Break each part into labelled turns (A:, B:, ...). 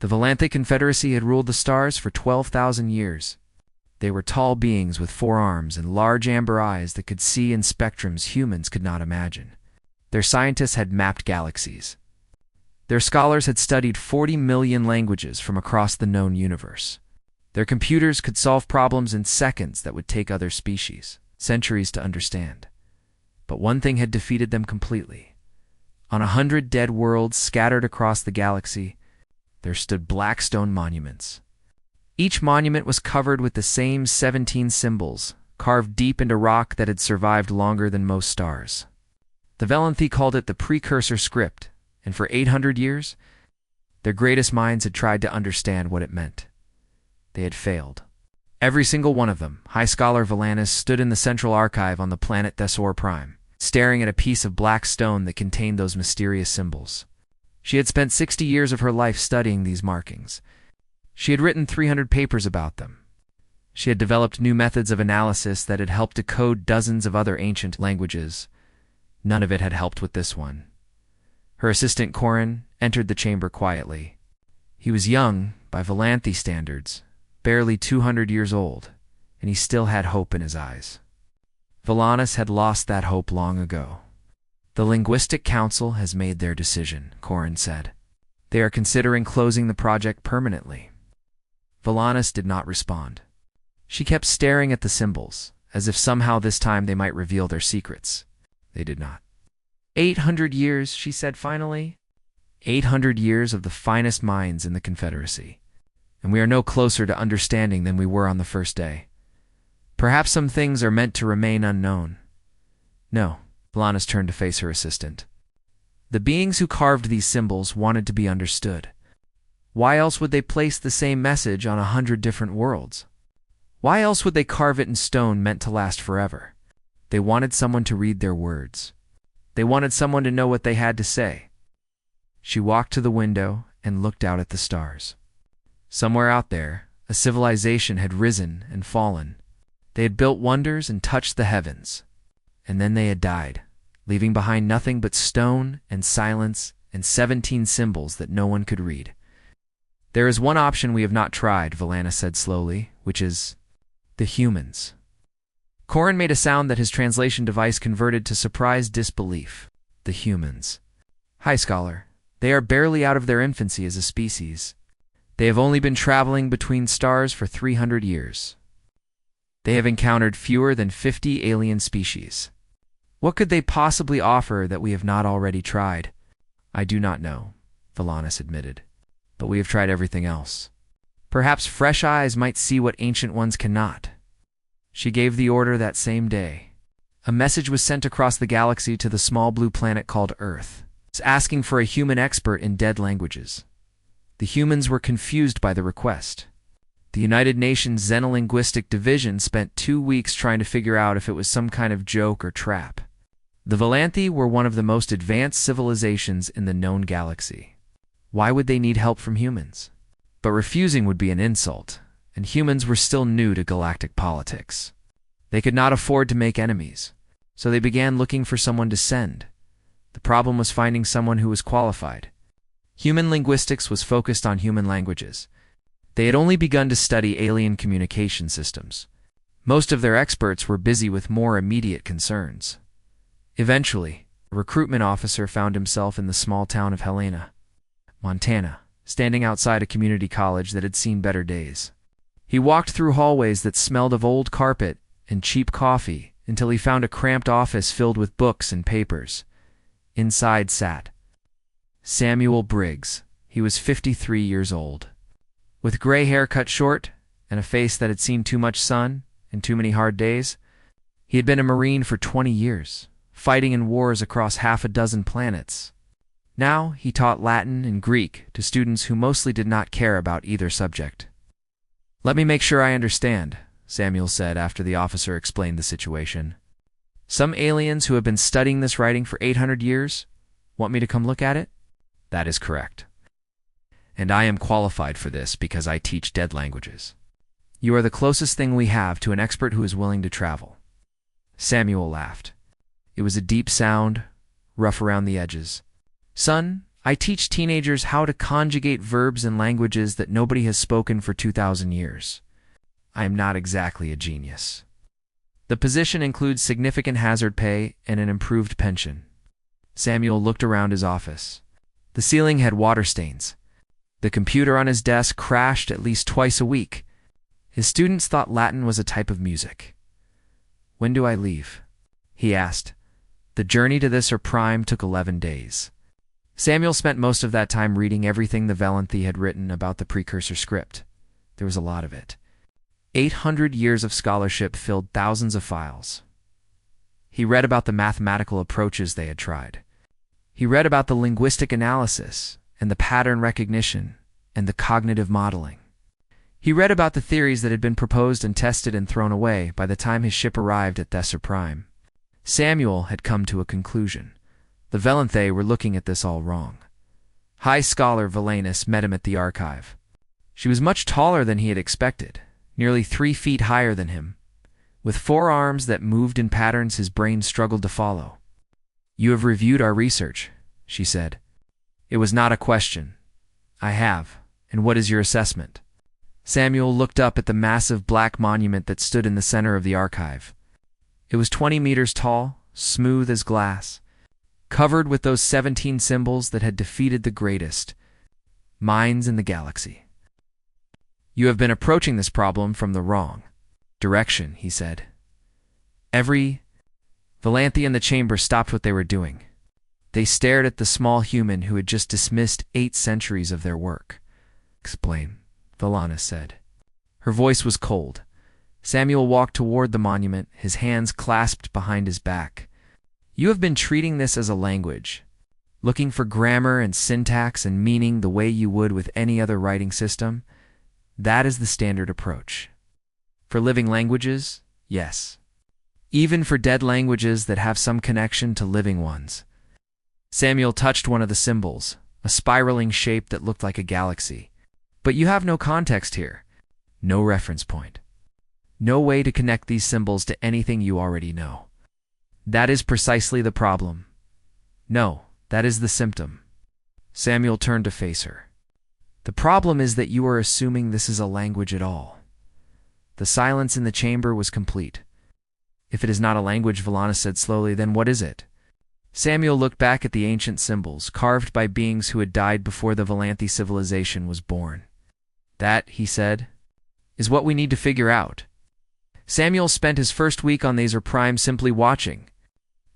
A: The Valanthic Confederacy had ruled the stars for 12,000 years. They were tall beings with 4 arms and large amber eyes that could see in spectrums humans could not imagine. Their scientists had mapped galaxies. Their scholars had studied 40 million languages from across the known universe. Their computers could solve problems in seconds that would take other species centuries to understand. But one thing had defeated them completely. On 100 dead worlds scattered across the galaxy, there stood black stone monuments. Each monument was covered with the same 17 symbols, carved deep into rock that had survived longer than most stars. The Valanthi called it the precursor script, and for 800 years, their greatest minds had tried to understand what it meant. They had failed. Every single one of them, High Scholar Valanus, stood in the central archive on the planet Thesor Prime, staring at a piece of black stone that contained those mysterious symbols. She had spent 60 years of her life studying these markings. She had written 300 papers about them. She had developed new methods of analysis that had helped decode dozens of other ancient languages. None of it had helped with this one. Her assistant Corin entered the chamber quietly. He was young, by Valanthi standards, barely 200 years old, and he still had hope in his eyes. Valanus had lost that hope long ago. The Linguistic Council has made their decision, Corin said. They are considering closing the project permanently. Valanus did not respond. She kept staring at the symbols, as if somehow this time they might reveal their secrets. They did not. 800 years, she said finally. 800 years of the finest minds in the Confederacy. And we are no closer to understanding than we were on the first day. Perhaps some things are meant to remain unknown. No, Valanus turned to face her assistant. The beings who carved these symbols wanted to be understood. Why else would they place the same message on 100 different worlds? Why else would they carve it in stone meant to last forever? They wanted someone to read their words. They wanted someone to know what they had to say. She walked to the window and looked out at the stars. Somewhere out there, a civilization had risen and fallen. They had built wonders and touched the heavens. And then they had died, leaving behind nothing but stone and silence and 17 symbols that no one could read. There is one option we have not tried, Valanus said slowly, which is the humans. Corin made a sound that his translation device converted to surprised disbelief. The humans. High Scholar, they are barely out of their infancy as a species. They have only been traveling between stars for 300 years. They have encountered fewer than 50 alien species. What could they possibly offer that we have not already tried? I do not know, Valanus admitted, but we have tried everything else. Perhaps fresh eyes might see what ancient ones cannot. She gave the order that same day. A message was sent across the galaxy to the small blue planet called Earth, asking for a human expert in dead languages. The humans were confused by the request. The United Nations Xenolinguistic Division spent 2 weeks trying to figure out if it was some kind of joke or trap. The Valanthi were one of the most advanced civilizations in the known galaxy. Why would they need help from humans? But refusing would be an insult, and humans were still new to galactic politics. They could not afford to make enemies, so they began looking for someone to send. The problem was finding someone who was qualified. Human linguistics was focused on human languages. They had only begun to study alien communication systems. Most of their experts were busy with more immediate concerns. Eventually, a recruitment officer found himself in the small town of Helena, Montana, standing outside a community college that had seen better days. He walked through hallways that smelled of old carpet and cheap coffee until he found a cramped office filled with books and papers. Inside sat Samuel Briggs. He was 53 years old. With gray hair cut short and a face that had seen too much sun and too many hard days, he had been a Marine for 20 years, fighting in wars across half a dozen planets. Now he taught Latin and Greek to students who mostly did not care about either subject. "Let me make sure I understand," Samuel said after the officer explained the situation. "Some aliens who have been studying this writing for 800 years want me to come look at it?" "That is correct. And I am qualified for this because I teach dead languages. You are the closest thing we have to an expert who is willing to travel." Samuel laughed. It was a deep sound, rough around the edges. "Son, I teach teenagers how to conjugate verbs in languages that nobody has spoken for 2,000 years. I am not exactly a genius. The position includes significant hazard pay and an improved pension. Samuel looked around his office. The ceiling had water stains. The computer on his desk crashed at least twice a week. His students thought Latin was a type of music. "When do I leave?" he asked. The journey to this or prime took 11 days. Samuel spent most of that time reading everything the Valanthi had written about the precursor script. There was a lot of it. 800 years of scholarship filled thousands of files. He read about the mathematical approaches they had tried. He read about the linguistic analysis and the pattern recognition and the cognitive modeling. He read about the theories that had been proposed and tested and thrown away by the time his ship arrived at Thesser Prime. Samuel had come to a conclusion. The Valanthi were looking at this all wrong. High scholar Valanus met him at the archive. She was much taller than he had expected, nearly 3 feet higher than him. With 4 arms that moved in patterns his brain struggled to follow. "You have reviewed our research," she said. It was not a question. "I have. And what is your assessment?" Samuel looked up at the massive black monument that stood in the center of the archive. It was 20 meters tall, smooth as glass, covered with those 17 symbols that had defeated the greatest minds in the galaxy. "You have been approaching this problem from the wrong direction," he said. Every Valanthi in the chamber stopped what they were doing. They stared at the small human who had just dismissed 8 centuries of their work. "Explain," Valanus said. Her voice was cold. Samuel walked toward the monument, his hands clasped behind his back. "You have been treating this as a language, looking for grammar and syntax and meaning the way you would with any other writing system. That is the standard approach. For living languages, yes. Even for dead languages that have some connection to living ones." Samuel touched one of the symbols, a spiraling shape that looked like a galaxy. "But you have no context here. No reference point. No way to connect these symbols to anything you already know. That is precisely the problem. No, that is the symptom." Samuel turned to face her. "The problem is that you are assuming this is a language at all." The silence in the chamber was complete. "If it is not a language," Valanus said slowly, "then what is it?" Samuel looked back at the ancient symbols, carved by beings who had died before the Valanthi civilization was born. "That," he said, "is what we need to figure out." Samuel spent his first week on Thesser Prime simply watching.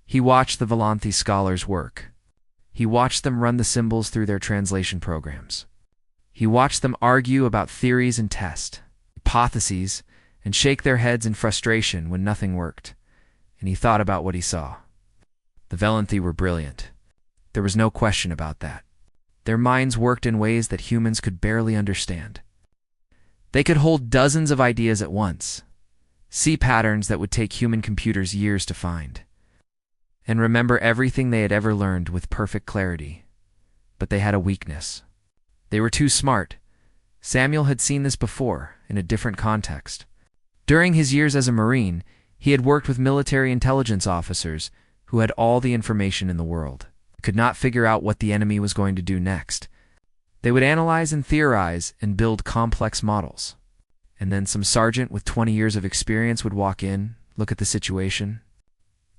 A: He watched the Valanthi scholars work. He watched them run the symbols through their translation programs. He watched them argue about theories and test hypotheses and shake their heads in frustration when nothing worked. And he thought about what he saw. The Valanthi were brilliant. There was no question about that. Their minds worked in ways that humans could barely understand. They could hold dozens of ideas at once, see patterns that would take human computers years to find, and remember everything they had ever learned with perfect clarity. But they had a weakness. They were too smart. Samuel had seen this before, in a different context. During his years as a Marine, he had worked with military intelligence officers who had all the information in the world, could not figure out what the enemy was going to do next. They would analyze and theorize and build complex models. And then some sergeant with 20 years of experience would walk in, look at the situation,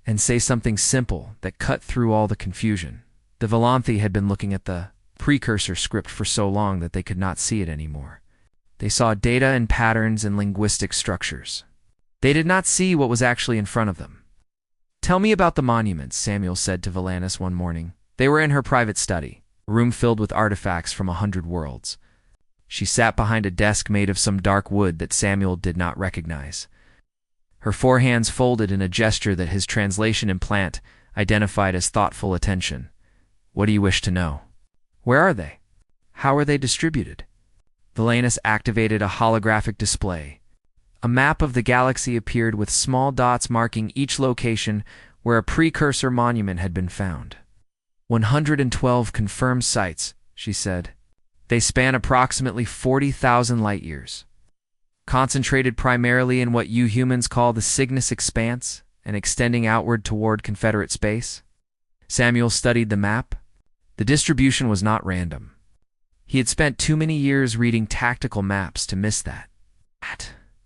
A: and say something simple that cut through all the confusion. The Valanthi had been looking at the precursor script for so long that they could not see it anymore. They saw data and patterns and linguistic structures. They did not see what was actually in front of them. "Tell me about the monuments," Samuel said to Valanus one morning. They were in her private study, a room filled with artifacts from 100 worlds. She sat behind a desk made of some dark wood that Samuel did not recognize. Her 4 hands folded in a gesture that his translation implant identified as thoughtful attention. "What do you wish to know?" "Where are they? How are they distributed?" Valanus activated a holographic display. A map of the galaxy appeared with small dots marking each location where a precursor monument had been found. 112 confirmed sites, she said. They span approximately 40,000 light-years. Concentrated primarily in what you humans call the Cygnus Expanse and extending outward toward Confederate space. Samuel studied the map. The distribution was not random. He had spent too many years reading tactical maps to miss that.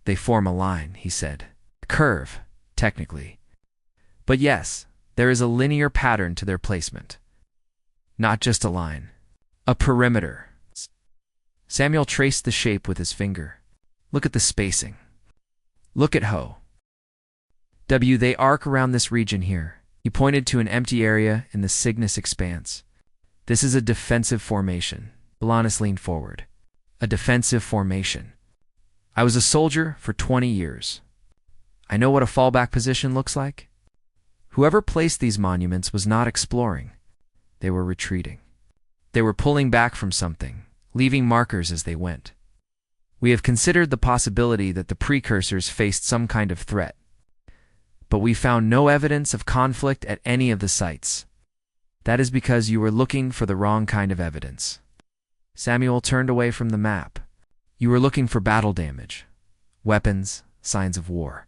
A: They form a line, he said. A curve, technically. But yes, there is a linear pattern to their placement. Not just a line. A perimeter. Samuel traced the shape with his finger. Look at the spacing. Look at Ho. W. They arc around this region here. He pointed to an empty area in the Cygnus expanse. This is a defensive formation. Balanis leaned forward. A defensive formation. I was a soldier for 20 years. I know what a fallback position looks like. Whoever placed these monuments was not exploring. They were retreating. They were pulling back from something, leaving markers as they went. We have considered the possibility that the precursors faced some kind of threat, but we found no evidence of conflict at any of the sites. That is because you were looking for the wrong kind of evidence. Samuel turned away from the map. You were looking for battle damage, weapons, signs of war.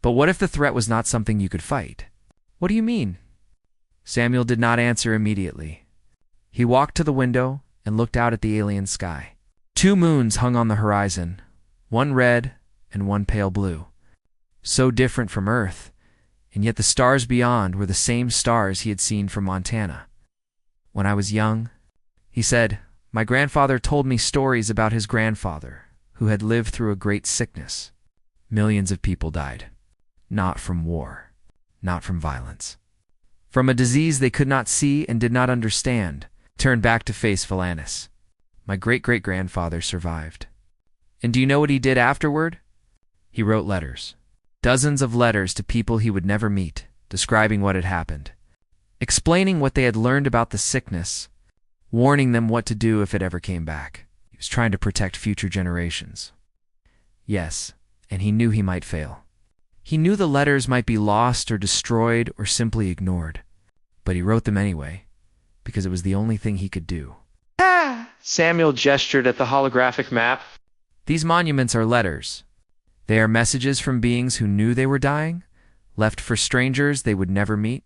A: But what if the threat was not something you could fight? What do you mean? Samuel did not answer immediately. He walked to the window and looked out at the alien sky. 2 moons hung on the horizon, one red and one pale blue. So different from Earth, and yet the stars beyond were the same stars he had seen from Montana. When I was young, he said, my grandfather told me stories about his grandfather, who had lived through a great sickness. Millions of people died. Not from war, not from violence. From a disease they could not see and did not understand, turned back to face Valanis. My great-great-grandfather survived. And do you know what he did afterward? He wrote letters. Dozens of letters to people he would never meet, describing what had happened, explaining what they had learned about the sickness, warning them what to do if it ever came back. He was trying to protect future generations. Yes, and he knew he might fail. He knew the letters might be lost or destroyed or simply ignored, but he wrote them anyway, because it was the only thing he could do.
B: Samuel gestured at the holographic map.
A: These monuments are letters. They are messages from beings who knew they were dying, left for strangers they would never meet,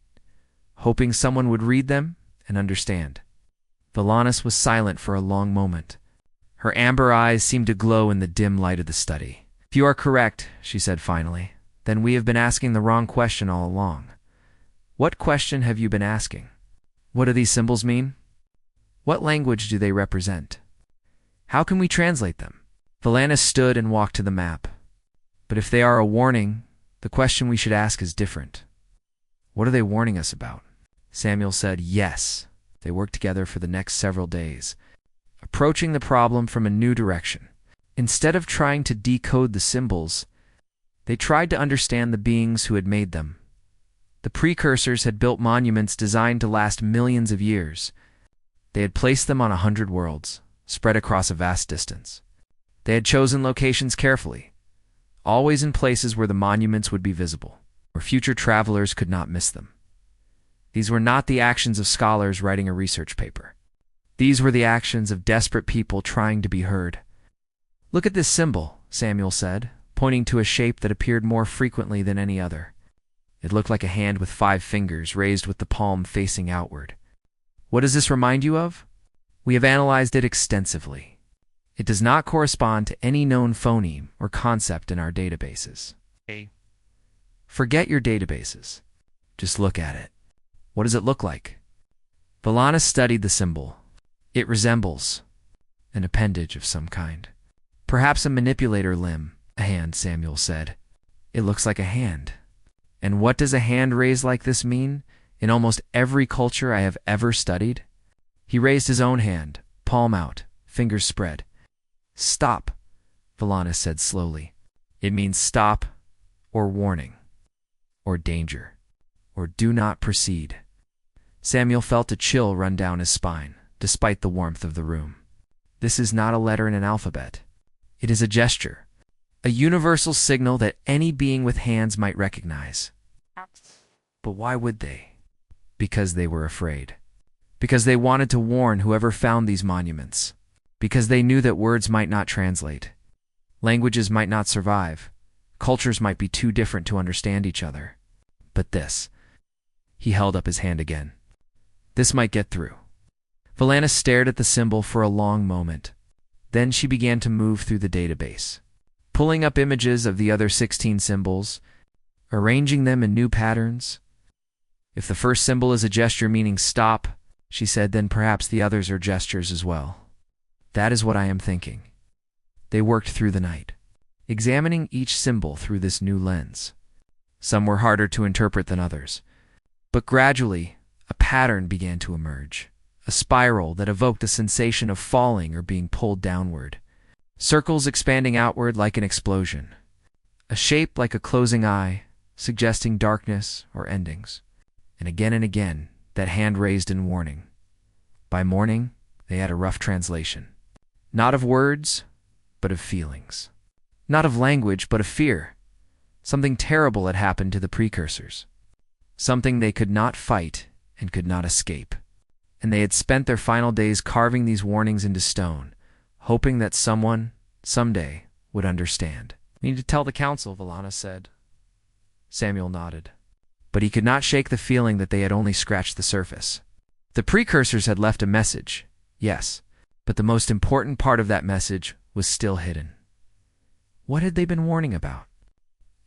A: hoping someone would read them and understand. Valanis was silent for a long moment. Her amber eyes seemed to glow in the dim light of the study. If you are correct, she said finally, then we have been asking the wrong question all along. What question have you been asking? What do these symbols mean? What language do they represent? How can we translate them? Valanis stood and walked to the map. But if they are a warning, the question we should ask is different. What are they warning us about? Samuel said yes. They worked together for the next several days, approaching the problem from a new direction. Instead of trying to decode the symbols, they tried to understand the beings who had made them. The precursors had built monuments designed to last millions of years. They had placed them on 100 worlds, spread across a vast distance. They had chosen locations carefully, always in places where the monuments would be visible, where future travelers could not miss them. These were not the actions of scholars writing a research paper. These were the actions of desperate people trying to be heard. Look at this symbol, Samuel said, pointing to a shape that appeared more frequently than any other. It looked like a hand with 5 fingers raised with the palm facing outward. What does this remind you of? We have analyzed it extensively. It does not correspond to any known phoneme or concept in our databases. Forget your databases. Just look at it. What does it look like? Valanis studied the symbol. It resembles an appendage of some kind. Perhaps a manipulator limb, a hand, Samuel said. It looks like a hand. And what does a hand raised like this mean in almost every culture I have ever studied? He raised his own hand, palm out, fingers spread. Stop, Valanis said slowly. It means stop, or warning, or danger, or do not proceed. Samuel felt a chill run down his spine, despite the warmth of the room. This is not a letter in an alphabet. It is a gesture, a universal signal that any being with hands might recognize. But why would they? Because they were afraid. Because they wanted to warn whoever found these monuments. Because they knew that words might not translate. Languages might not survive. Cultures might be too different to understand each other. But this. He held up his hand again. This might get through. Valana stared at the symbol for a long moment. Then she began to move through the database, pulling up images of the other 16 symbols, arranging them in new patterns. If the first symbol is a gesture meaning stop, she said, then perhaps the others are gestures as well. That is what I am thinking. They worked through the night, examining each symbol through this new lens. Some were harder to interpret than others, but gradually a pattern began to emerge, a spiral that evoked a sensation of falling or being pulled downward, circles expanding outward like an explosion, a shape like a closing eye, suggesting darkness or endings, and again, that hand raised in warning. By morning, they had a rough translation, not of words, but of feelings, not of language, but of fear. Something terrible had happened to the precursors, something they could not fight and could not escape, and they had spent their final days carving these warnings into stone, hoping that someone, someday, would understand. "We need to tell the council," Valana said. Samuel nodded, but he could not shake the feeling that they had only scratched the surface. The precursors had left a message, yes, but the most important part of that message was still hidden. What had they been warning about?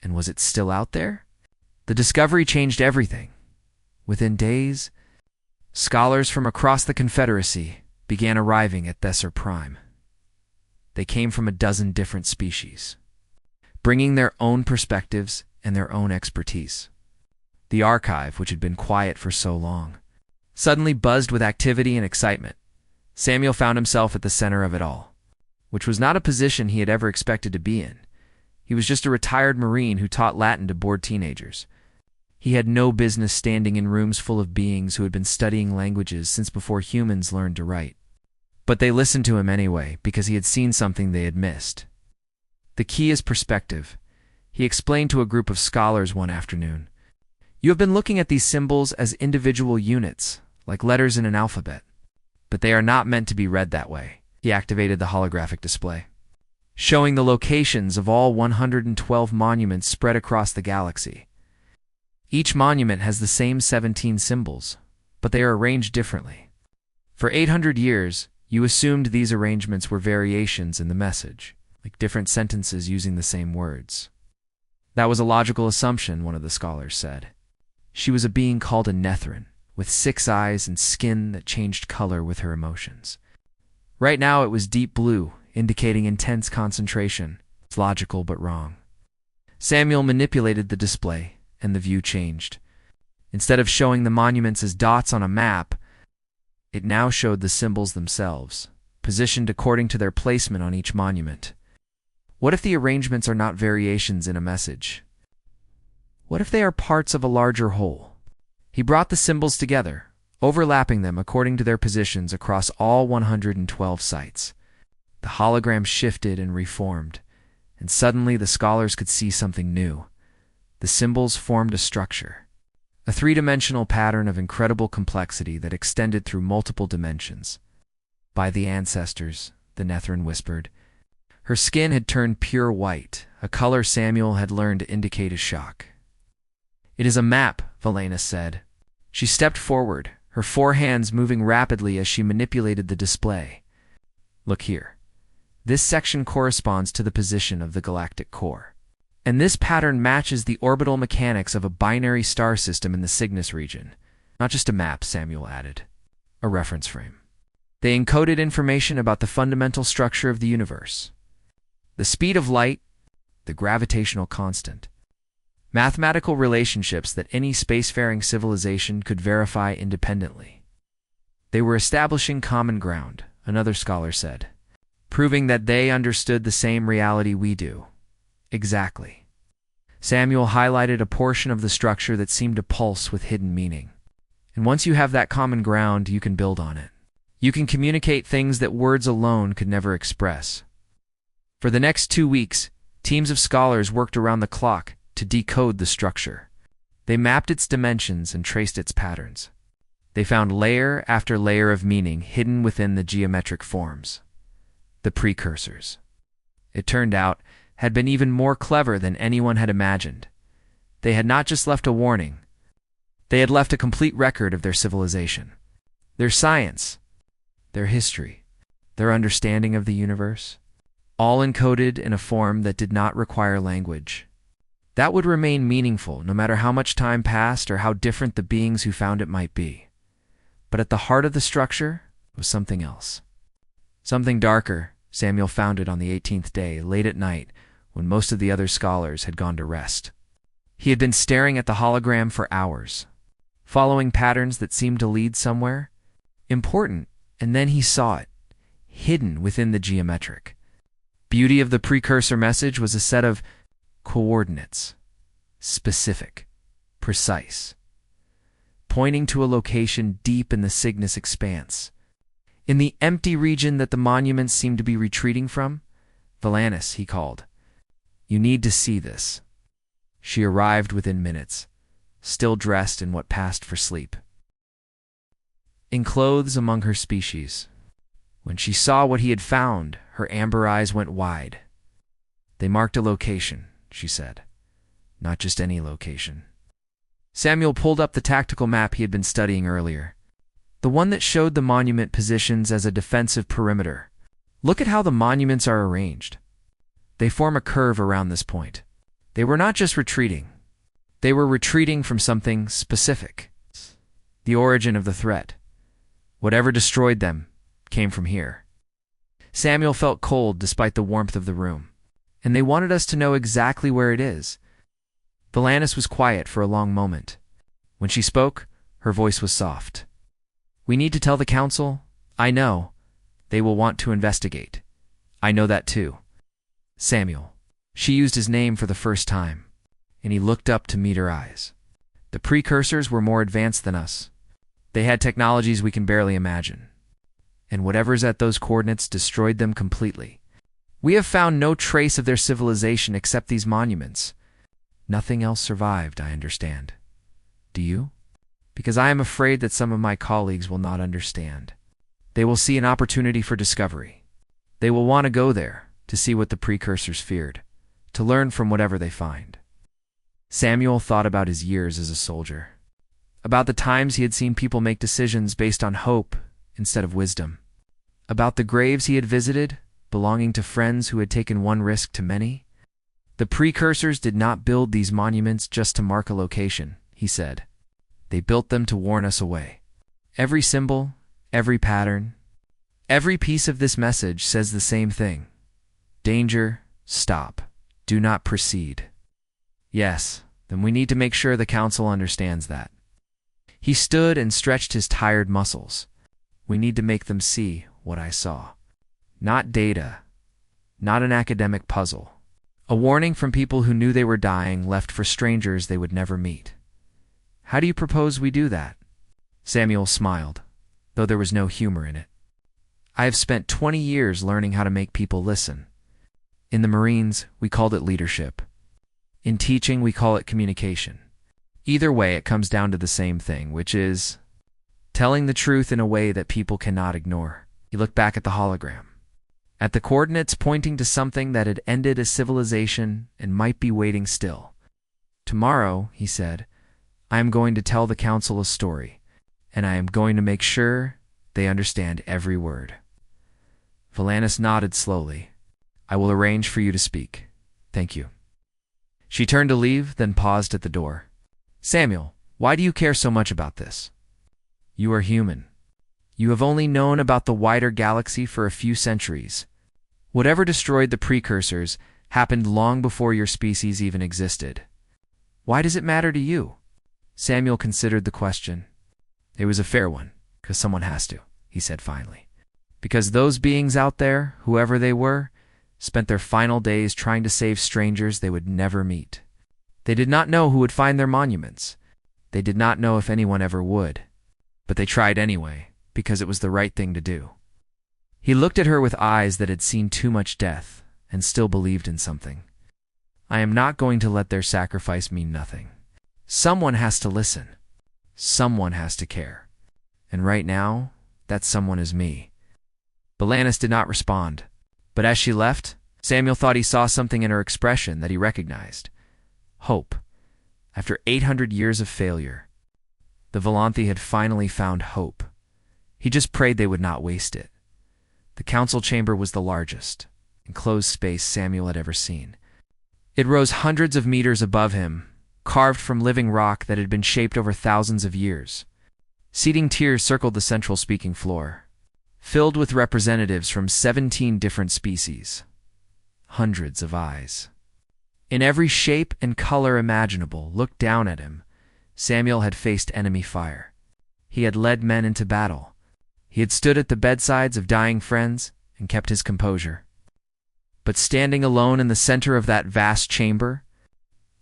A: And was it still out there? The discovery changed everything. Within days, scholars from across the Confederacy began arriving at Thesser Prime. They came from a dozen different species, bringing their own perspectives and their own expertise. The archive, which had been quiet for so long, suddenly buzzed with activity and excitement. Samuel found himself at the center of it all, which was not a position he had ever expected to be in. He was just a retired Marine who taught Latin to bored teenagers. He had no business standing in rooms full of beings who had been studying languages since before humans learned to write. But they listened to him anyway because he had seen something they had missed. The key is perspective, he explained to a group of scholars one afternoon. You have been looking at these symbols as individual units, like letters in an alphabet. But they are not meant to be read that way. He activated the holographic display, showing the locations of all 112 monuments spread across the galaxy. Each monument has the same 17 symbols, but they are arranged differently. For 800 years, you assumed these arrangements were variations in the message, like different sentences using the same words. That was a logical assumption, one of the scholars said. She was a being called a Nethrin, with 6 eyes and skin that changed color with her emotions. Right now it was deep blue, indicating intense concentration. It's logical but wrong. Samuel manipulated the display, and the view changed. Instead of showing the monuments as dots on a map, it now showed the symbols themselves, positioned according to their placement on each monument. What if the arrangements are not variations in a message? What if they are parts of a larger whole? He brought the symbols together, overlapping them according to their positions across all 112 sites. The hologram shifted and reformed, and suddenly the scholars could see something new. The symbols formed a structure, a three-dimensional pattern of incredible complexity that extended through multiple dimensions. "By the ancestors," the Nethrin whispered. Her skin had turned pure white, a color Samuel had learned to indicate a shock. "It is a map," Valana said. She stepped forward, her 4 hands moving rapidly as she manipulated the display. "Look here. This section corresponds to the position of the galactic core. And this pattern matches the orbital mechanics of a binary star system in the Cygnus region." Not just a map, Samuel added. A reference frame. They encoded information about the fundamental structure of the universe. The speed of light, the gravitational constant. Mathematical relationships that any spacefaring civilization could verify independently. They were establishing common ground, another scholar said, proving that they understood the same reality we do. Exactly. Samuel highlighted a portion of the structure that seemed to pulse with hidden meaning. And once you have that common ground, you can build on it. You can communicate things that words alone could never express. For the next 2 weeks, teams of scholars worked around the clock to decode the structure. They mapped its dimensions and traced its patterns. They found layer after layer of meaning hidden within the geometric forms. The precursors, it turned out, had been even more clever than anyone had imagined. They had not just left a warning. They had left a complete record of their civilization, their science, their history, their understanding of the universe, all encoded in a form that did not require language. That would remain meaningful no matter how much time passed or how different the beings who found it might be. But at the heart of the structure was something else. Something darker. Samuel found it on the 18th day, late at night, when most of the other scholars had gone to rest. He had been staring at the hologram for hours, following patterns that seemed to lead somewhere important, and then he saw it, hidden within the geometric beauty of the precursor message was a set of coordinates, specific, precise, pointing to a location deep in the Cygnus expanse. In the empty region that the monuments seemed to be retreating from, Valanis, he called. You need to see this. She arrived within minutes, still dressed in what passed for sleep. In clothes among her species. When she saw what he had found, her amber eyes went wide. They marked a location, she said. Not just any location. Samuel pulled up the tactical map he had been studying earlier. The one that showed the monument positions as a defensive perimeter. Look at how the monuments are arranged. They form a curve around this point. They were not just retreating. They were retreating from something specific. The origin of the threat. Whatever destroyed them came from here. Samuel felt cold despite the warmth of the room, and they wanted us to know exactly where it is. Valanis was quiet for a long moment. When she spoke, her voice was soft. We need to tell the council. I know. They will want to investigate. I know that too. Samuel. She used his name for the first time, and he looked up to meet her eyes. The precursors were more advanced than us. They had technologies we can barely imagine. And whatever's at those coordinates destroyed them completely. We have found no trace of their civilization except these monuments. Nothing else survived, I understand. Do you? Because I am afraid that some of my colleagues will not understand. They will see an opportunity for discovery. They will want to go there to see what the precursors feared, to learn from whatever they find. Samuel thought about his years as a soldier, about the times he had seen people make decisions based on hope instead of wisdom, about the graves he had visited, belonging to friends who had taken one risk to many. The precursors did not build these monuments just to mark a location, he said. They built them to warn us away. Every symbol, every pattern, every piece of this message says the same thing. Danger, stop, do not proceed. Yes, then we need to make sure the council understands that. He stood and stretched his tired muscles. We need to make them see what I saw. Not data, not an academic puzzle. A warning from people who knew they were dying left for strangers they would never meet. How do you propose we do that? Samuel smiled, though there was no humor in it. I have spent 20 years learning how to make people listen. In the Marines, we called it leadership. In teaching, we call it communication. Either way, it comes down to the same thing, which is telling the truth in a way that people cannot ignore. He looked back at the hologram, at the coordinates pointing to something that had ended a civilization and might be waiting still. Tomorrow, he said, I am going to tell the council a story, and I am going to make sure they understand every word. Valanis nodded slowly. I will arrange for you to speak. Thank you. She turned to leave, then paused at the door. Samuel, why do you care so much about this? You are human. You have only known about the wider galaxy for a few centuries. Whatever destroyed the precursors happened long before your species even existed. Why does it matter to you? Samuel considered the question. It was a fair one, because someone has to, he said finally. Because those beings out there, whoever they were, spent their final days trying to save strangers they would never meet. They did not know who would find their monuments. They did not know if anyone ever would. But they tried anyway, because it was the right thing to do. He looked at her with eyes that had seen too much death and still believed in something. I am not going to let their sacrifice mean nothing. Someone has to listen. Someone has to care. And right now, that someone is me. Valanis did not respond, but as she left, Samuel thought he saw something in her expression that he recognized. Hope. After 800 years of failure, the Volanthi had finally found hope. He just prayed they would not waste it. The council chamber was the largest, enclosed space Samuel had ever seen. It rose hundreds of meters above him, carved from living rock that had been shaped over thousands of years. Seating tiers circled the central speaking floor, filled with representatives from 17 different species. Hundreds of eyes, in every shape and color imaginable, looked down at him. Samuel had faced enemy fire. He had led men into battle. He had stood at the bedsides of dying friends and kept his composure. But standing alone in the center of that vast chamber,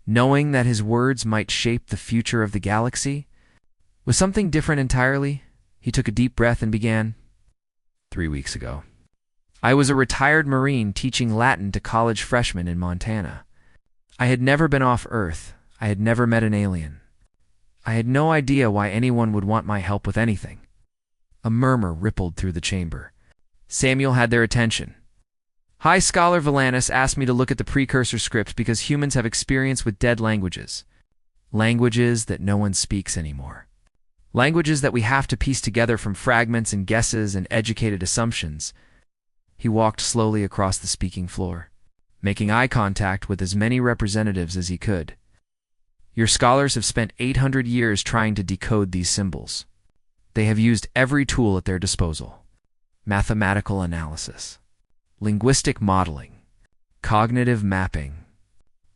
A: knowing that his words might shape the future of the galaxy, was something different entirely. He took a deep breath and began. 3 weeks ago, I was a retired Marine teaching Latin to college freshmen in Montana. I had never been off Earth. I had never met an alien. I had no idea why anyone would want my help with anything. A murmur rippled through the chamber. Samuel had their attention. High Scholar Valanis asked me to look at the precursor script because humans have experience with dead languages. Languages that no one speaks anymore. Languages that we have to piece together from fragments and guesses and educated assumptions. He walked slowly across the speaking floor, making eye contact with as many representatives as he could. Your scholars have spent 800 years trying to decode these symbols. They have used every tool at their disposal. Mathematical analysis, linguistic modeling, cognitive mapping.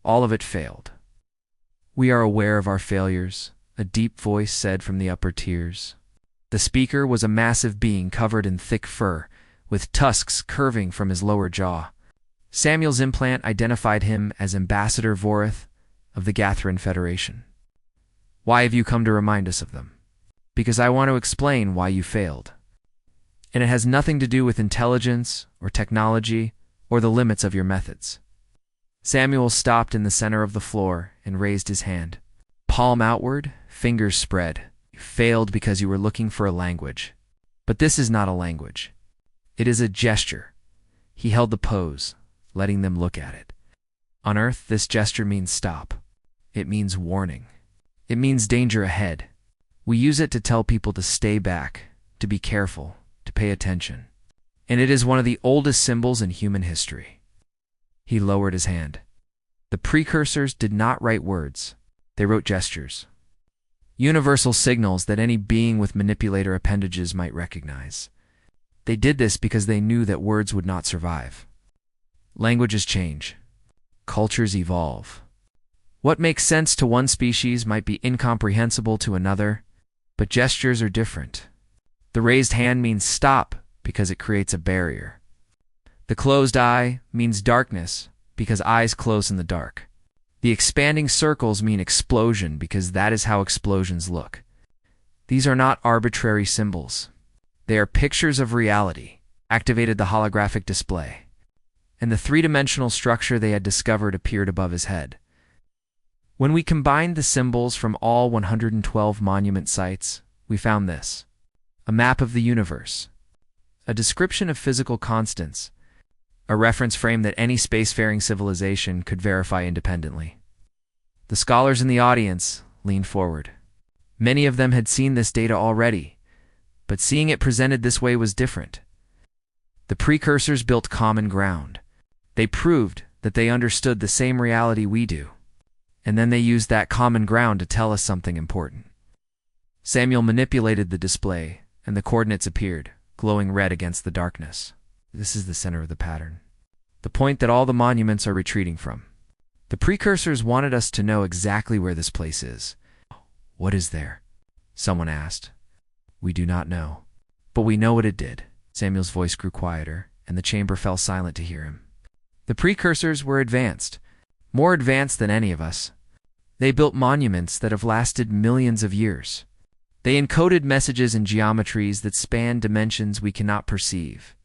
A: All of it failed. We are aware of our failures, a deep voice said from the upper tiers. The speaker was a massive being covered in thick fur, with tusks curving from his lower jaw. Samuel's implant identified him as Ambassador Vorith of the Gathrin Federation. Why have you come to remind us of them? Because I want to explain why you failed. And it has nothing to do with intelligence or technology or the limits of your methods. Samuel stopped in the center of the floor and raised his hand. Palm outward, fingers spread. You failed because you were looking for a language. But this is not a language. It is a gesture. He held the pose, letting them look at it. On Earth, this gesture means stop. It means warning. It means danger ahead. We use it to tell people to stay back, to be careful, to pay attention. And it is one of the oldest symbols in human history. He lowered his hand. The precursors did not write words. They wrote gestures. Universal signals that any being with manipulator appendages might recognize. They did this because they knew that words would not survive. Languages change. Cultures evolve. What makes sense to one species might be incomprehensible to another, but gestures are different. The raised hand means stop because it creates a barrier. The closed eye means darkness because eyes close in the dark. The expanding circles mean explosion because that is how explosions look. These are not arbitrary symbols. They are pictures of reality, activated the holographic display. And the three-dimensional structure they had discovered appeared above his head. When we combined the symbols from all 112 monument sites, we found this: a map of the universe, a description of physical constants, a reference frame that any spacefaring civilization could verify independently. The scholars in the audience leaned forward. Many of them had seen this data already, but seeing it presented this way was different. The precursors built common ground. They proved that they understood the same reality we do. And then they used that common ground to tell us something important. Samuel manipulated the display, and the coordinates appeared, glowing red against the darkness. This is the center of the pattern. The point that all the monuments are retreating from. The precursors wanted us to know exactly where this place is. What is there? Someone asked. We do not know. But we know what it did. Samuel's voice grew quieter, and the chamber fell silent to hear him. The precursors were advanced, more advanced than any of us. They built monuments that have lasted millions of years. They encoded messages in geometries that span dimensions we cannot perceive.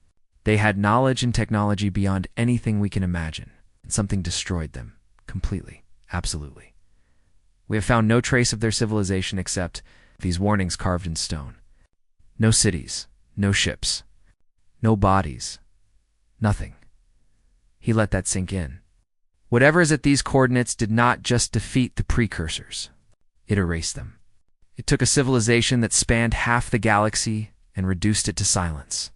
A: They had knowledge and technology beyond anything we can imagine, and something destroyed them, completely, absolutely. We have found no trace of their civilization except these warnings carved in stone. No cities, no ships, no bodies, nothing. He let that sink in. Whatever is at these coordinates did not just defeat the precursors. It erased them. It took a civilization that spanned half the galaxy and reduced it to silence.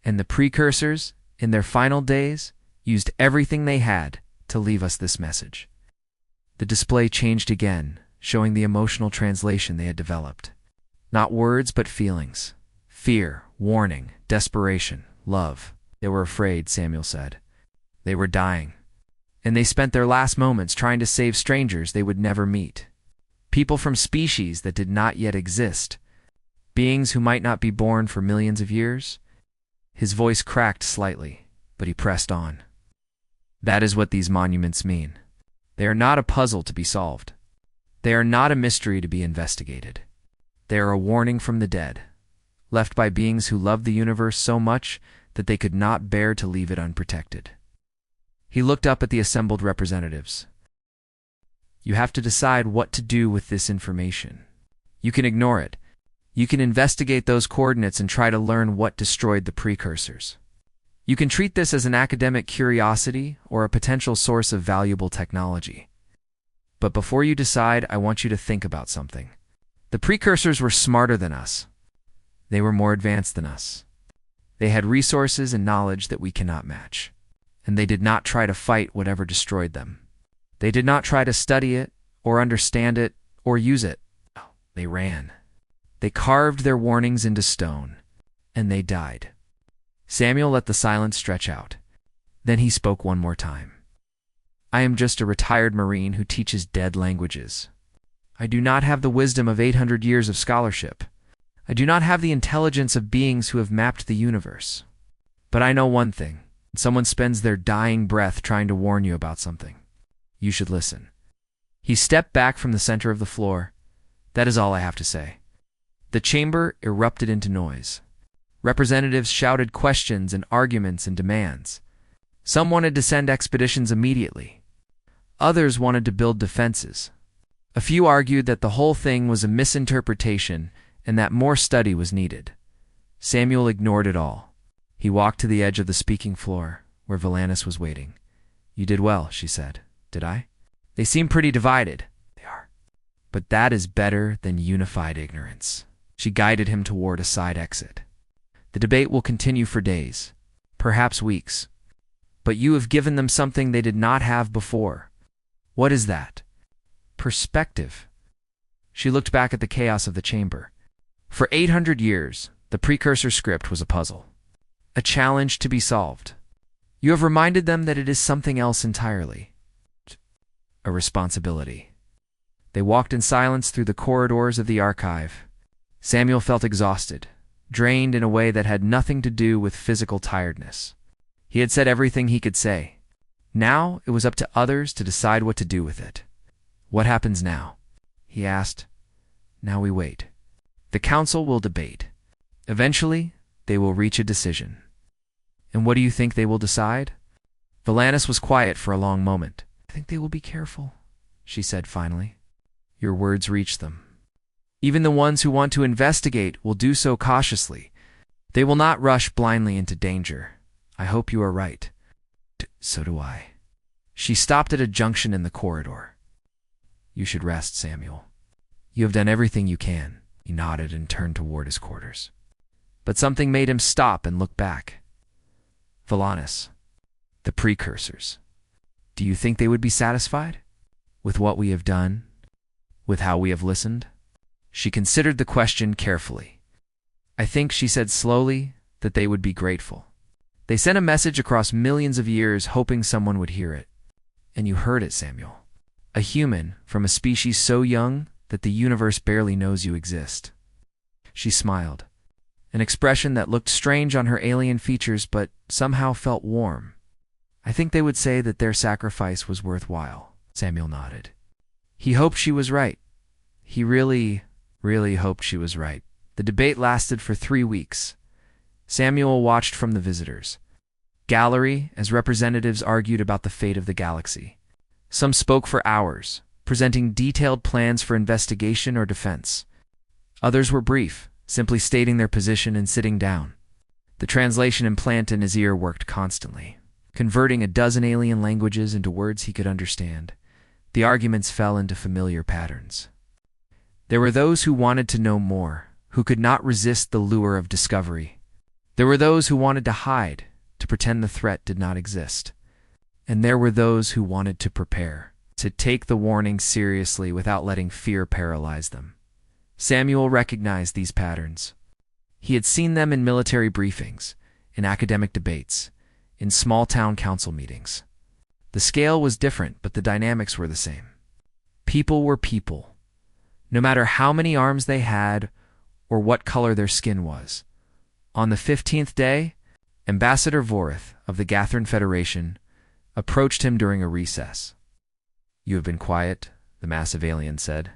A: And the precursors, in their final days, used everything they had to leave us this message. The display changed again, showing the emotional translation they had developed. Not words, but feelings. Fear, warning, desperation, love. They were afraid, Samuel said. They were dying. And they spent their last moments trying to save strangers they would never meet. People from species that did not yet exist. Beings who might not be born for millions of years. His voice cracked slightly, but he pressed on. That is what these monuments mean. They are not a puzzle to be solved. They are not a mystery to be investigated. They are a warning from the dead, left by beings who loved the universe so much that they could not bear to leave it unprotected. He looked up at the assembled representatives. You have to decide what to do with this information. You can ignore it. You can investigate those coordinates and try to learn what destroyed the precursors. You can treat this as an academic curiosity or a potential source of valuable technology. But before you decide, I want you to think about something. The precursors were smarter than us. They were more advanced than us. They had resources and knowledge that we cannot match. And they did not try to fight whatever destroyed them. They did not try to study it, or understand it, or use it. They ran. They carved their warnings into stone, and they died. Samuel let the silence stretch out. Then he spoke one more time. I am just a retired Marine who teaches dead languages. I do not have the wisdom of 800 years of scholarship. I do not have the intelligence of beings who have mapped the universe. But I know one thing. When someone spends their dying breath trying to warn you about something, you should listen. He stepped back from the center of the floor. That is all I have to say. The chamber erupted into noise. Representatives shouted questions and arguments and demands. Some wanted to send expeditions immediately. Others wanted to build defenses. A few argued that the whole thing was a misinterpretation and that more study was needed. Samuel ignored it all. He walked to the edge of the speaking floor, where Valanis was waiting. You did well, she said. Did I? They seem pretty divided. They are. But that is better than unified ignorance. She guided him toward a side exit. The debate will continue for days, perhaps weeks. But you have given them something they did not have before. What is that? Perspective. She looked back at the chaos of the chamber. For 800 years, the precursor script was a puzzle. A challenge to be solved. You have reminded them that it is something else entirely. A responsibility. They walked in silence through the corridors of the archive. Samuel felt exhausted, drained in a way that had nothing to do with physical tiredness. He had said everything he could say. Now it was up to others to decide what to do with it. What happens now? He asked. Now we wait. The council will debate. Eventually, they will reach a decision. And what do you think they will decide? Valanis was quiet for a long moment. I think they will be careful, she said finally. Your words reached them. Even the ones who want to investigate will do so cautiously. They will not rush blindly into danger. I hope you are right. So do I. She stopped at a junction in the corridor. You should rest, Samuel. You have done everything you can. He nodded and turned toward his quarters. But something made him stop and look back. Valanis, the precursors. Do you think they would be satisfied? With what we have done? With how we have listened? She considered the question carefully. I think, she said slowly, that they would be grateful. They sent a message across millions of years hoping someone would hear it. And you heard it, Samuel. A human from a species so young that the universe barely knows you exist. She smiled, an expression that looked strange on her alien features but somehow felt warm. I think they would say that their sacrifice was worthwhile, Samuel nodded. He hoped she was right. He really hoped she was right. The debate lasted for 3 weeks. Samuel watched from the visitors' gallery as representatives argued about the fate of the galaxy. Some spoke for hours, presenting detailed plans for investigation or defense. Others were brief, simply stating their position and sitting down. The translation implant in his ear worked constantly, converting a dozen alien languages into words he could understand. The arguments fell into familiar patterns. There were those who wanted to know more, who could not resist the lure of discovery. There were those who wanted to hide, to pretend the threat did not exist. And there were those who wanted to prepare, to take the warning seriously without letting fear paralyze them. Samuel recognized these patterns. He had seen them in military briefings, in academic debates, in small-town council meetings. The scale was different, but the dynamics were the same. People were people, no matter how many arms they had or what color their skin was. On the 15th day, Ambassador Vorith of the Gathern Federation approached him during a recess. "You have been quiet," the massive alien said.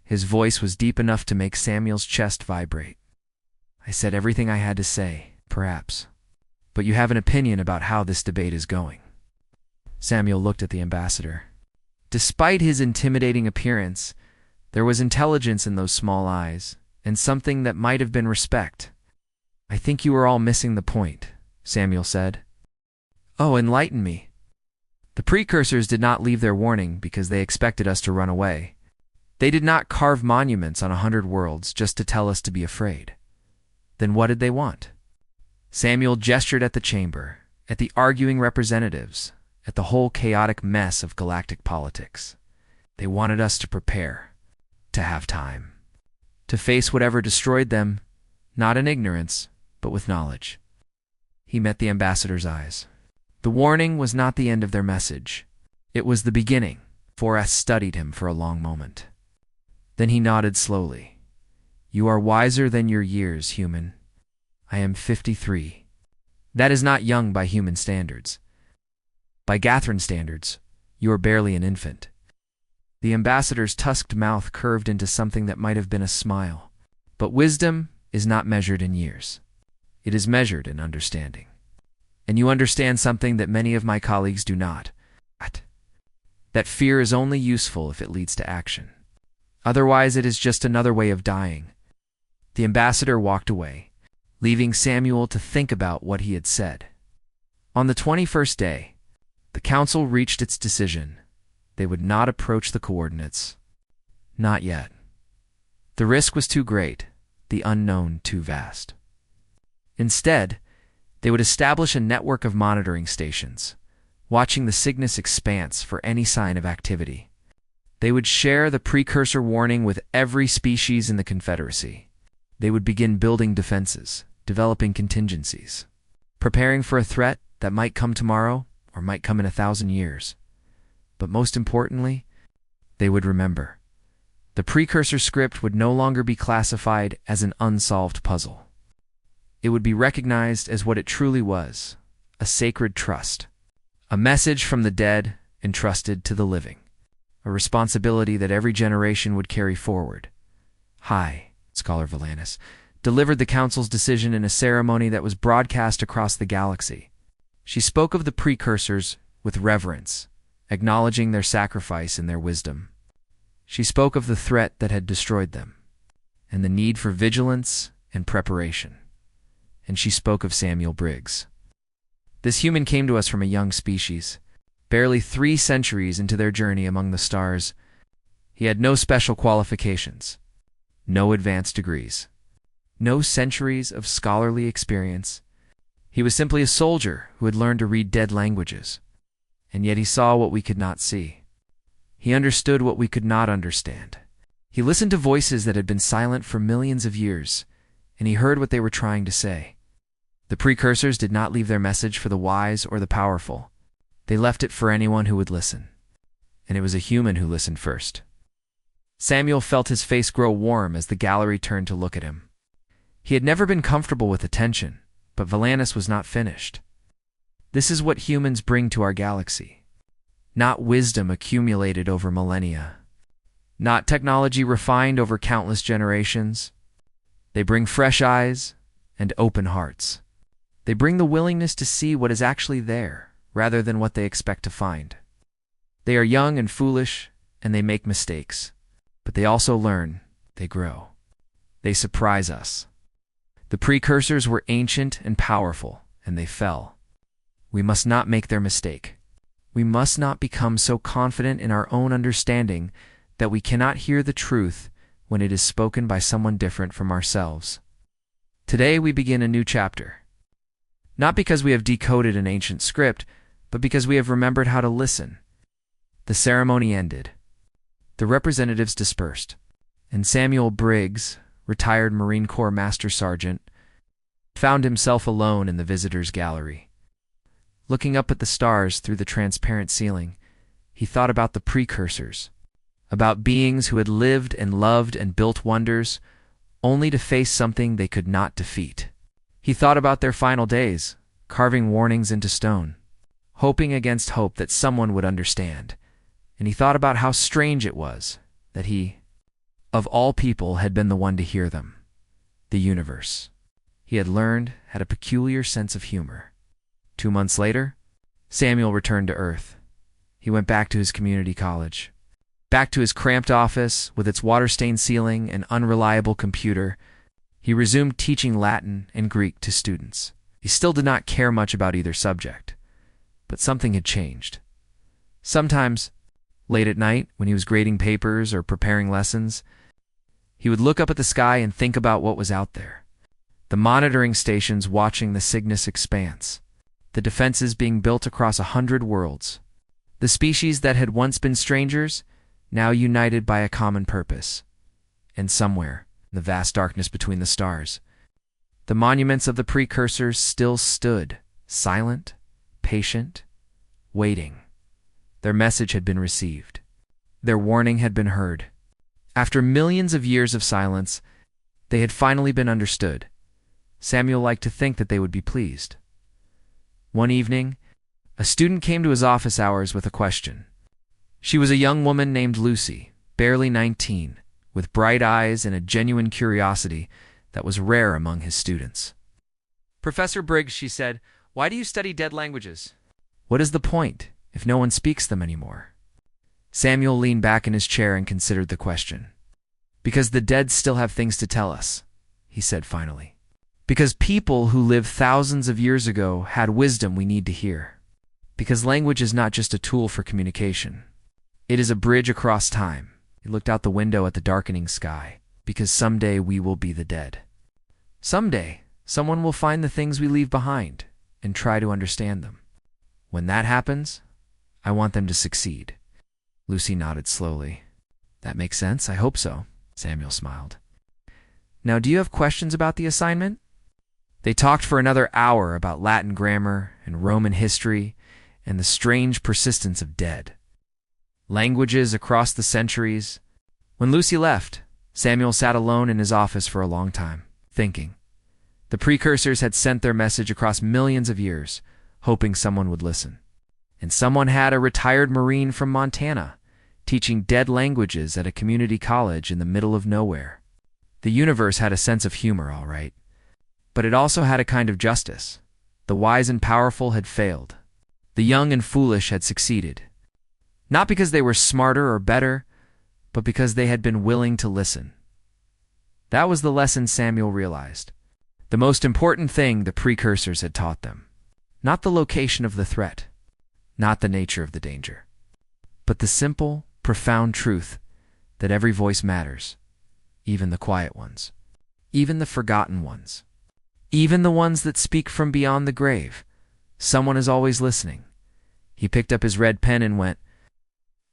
A: His voice was deep enough to make Samuel's chest vibrate. "I said everything I had to say, perhaps. But you have an opinion about how this debate is going." Samuel looked at the ambassador. Despite his intimidating appearance, there was intelligence in those small eyes, and something that might have been respect. "I think you are all missing the point," Samuel said. "Oh, enlighten me." "The precursors did not leave their warning because they expected us to run away. They did not carve monuments on 100 worlds just to tell us to be afraid. Then what did they want?" Samuel gestured at the chamber, at the arguing representatives, at the whole chaotic mess of galactic politics. They wanted us to prepare, to have time, to face whatever destroyed them, not in ignorance, but with knowledge. He met the ambassador's eyes. The warning was not the end of their message. It was the beginning. Forrest studied him for a long moment. Then he nodded slowly. "You are wiser than your years, human. I am 53. That is not young by human standards. By Gathran standards, you are barely an infant." The ambassador's tusked mouth curved into something that might have been a smile. "But wisdom is not measured in years. It is measured in understanding. And you understand something that many of my colleagues do not. That fear is only useful if it leads to action. Otherwise, it is just another way of dying." The ambassador walked away, leaving Samuel to think about what he had said. On the 21st day, the council reached its decision. They would not approach the coordinates. Not yet. The risk was too great, the unknown too vast. Instead, they would establish a network of monitoring stations, watching the Cygnus expanse for any sign of activity. They would share the precursor warning with every species in the Confederacy. They would begin building defenses, developing contingencies, preparing for a threat that might come tomorrow or might come in 1,000 years. But most importantly, they would remember. The precursor script would no longer be classified as an unsolved puzzle. It would be recognized as what it truly was, a sacred trust, a message from the dead entrusted to the living, a responsibility that every generation would carry forward. Hi, Scholar Valanis, delivered the council's decision in a ceremony that was broadcast across the galaxy. She spoke of the precursors with reverence, acknowledging their sacrifice and their wisdom. She spoke of the threat that had destroyed them, and the need for vigilance and preparation. And she spoke of Samuel Briggs. This human came to us from a young species, barely 3 centuries into their journey among the stars. He had no special qualifications, no advanced degrees, no centuries of scholarly experience. He was simply a soldier who had learned to read dead languages, and yet he saw what we could not see. He understood what we could not understand. He listened to voices that had been silent for millions of years, and he heard what they were trying to say. The precursors did not leave their message for the wise or the powerful. They left it for anyone who would listen. And it was a human who listened first. Samuel felt his face grow warm as the gallery turned to look at him. He had never been comfortable with attention, but Valanis was not finished. This is what humans bring to our galaxy. Not wisdom accumulated over millennia. Not technology refined over countless generations. They bring fresh eyes and open hearts. They bring the willingness to see what is actually there, rather than what they expect to find. They are young and foolish, and they make mistakes. But they also learn, they grow. They surprise us. The precursors were ancient and powerful, and they fell. We must not make their mistake. We must not become so confident in our own understanding that we cannot hear the truth when it is spoken by someone different from ourselves. Today we begin a new chapter. Not because we have decoded an ancient script, but because we have remembered how to listen. The ceremony ended. The representatives dispersed, and Samuel Briggs, retired Marine Corps Master Sergeant, found himself alone in the visitors' gallery. Looking up at the stars through the transparent ceiling, he thought about the precursors, about beings who had lived and loved and built wonders, only to face something they could not defeat. He thought about their final days, carving warnings into stone, hoping against hope that someone would understand. And he thought about how strange it was that he, of all people, had been the one to hear them. The universe, he had learned, had a peculiar sense of humor. 2 months later, Samuel returned to Earth. He went back to his community college, back to his cramped office with its water-stained ceiling and unreliable computer. He resumed teaching Latin and Greek to students. He still did not care much about either subject, but something had changed. Sometimes, late at night, when he was grading papers or preparing lessons, he would look up at the sky and think about what was out there. The monitoring stations watching the Cygnus expanse, the defenses being built across 100 worlds, the species that had once been strangers, now united by a common purpose. And somewhere, in the vast darkness between the stars, the monuments of the precursors still stood, silent, patient, waiting. Their message had been received. Their warning had been heard. After millions of years of silence, they had finally been understood. Samuel liked to think that they would be pleased. One evening, a student came to his office hours with a question. She was a young woman named Lucy, barely 19, with bright eyes and a genuine curiosity that was rare among his students. "Professor Briggs," she said, "why do you study dead languages? What is the point if no one speaks them anymore?" Samuel leaned back in his chair and considered the question. "Because the dead still have things to tell us," he said finally. "Because people who lived thousands of years ago had wisdom we need to hear. Because language is not just a tool for communication. It is a bridge across time." He looked out the window at the darkening sky. "Because someday we will be the dead. Someday, someone will find the things we leave behind and try to understand them. When that happens, I want them to succeed." Lucy nodded slowly. "That makes sense. I hope so." Samuel smiled. "Now, do you have questions about the assignment?" They talked for another hour about Latin grammar and Roman history and the strange persistence of dead languages across the centuries. When Lucy left, Samuel sat alone in his office for a long time, thinking. The precursors had sent their message across millions of years, hoping someone would listen. And someone had a retired Marine from Montana, teaching dead languages at a community college in the middle of nowhere. The universe had a sense of humor, all right. But it also had a kind of justice. The wise and powerful had failed. The young and foolish had succeeded. Not because they were smarter or better, but because they had been willing to listen. That was the lesson Samuel realized. The most important thing the precursors had taught them. Not the location of the threat, not the nature of the danger, but the simple, profound truth that every voice matters, even the quiet ones, even the forgotten ones, even the ones that speak from beyond the grave. Someone is always listening. He picked up his red pen and went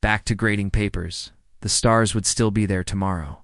A: back to grading papers. The stars would still be there tomorrow.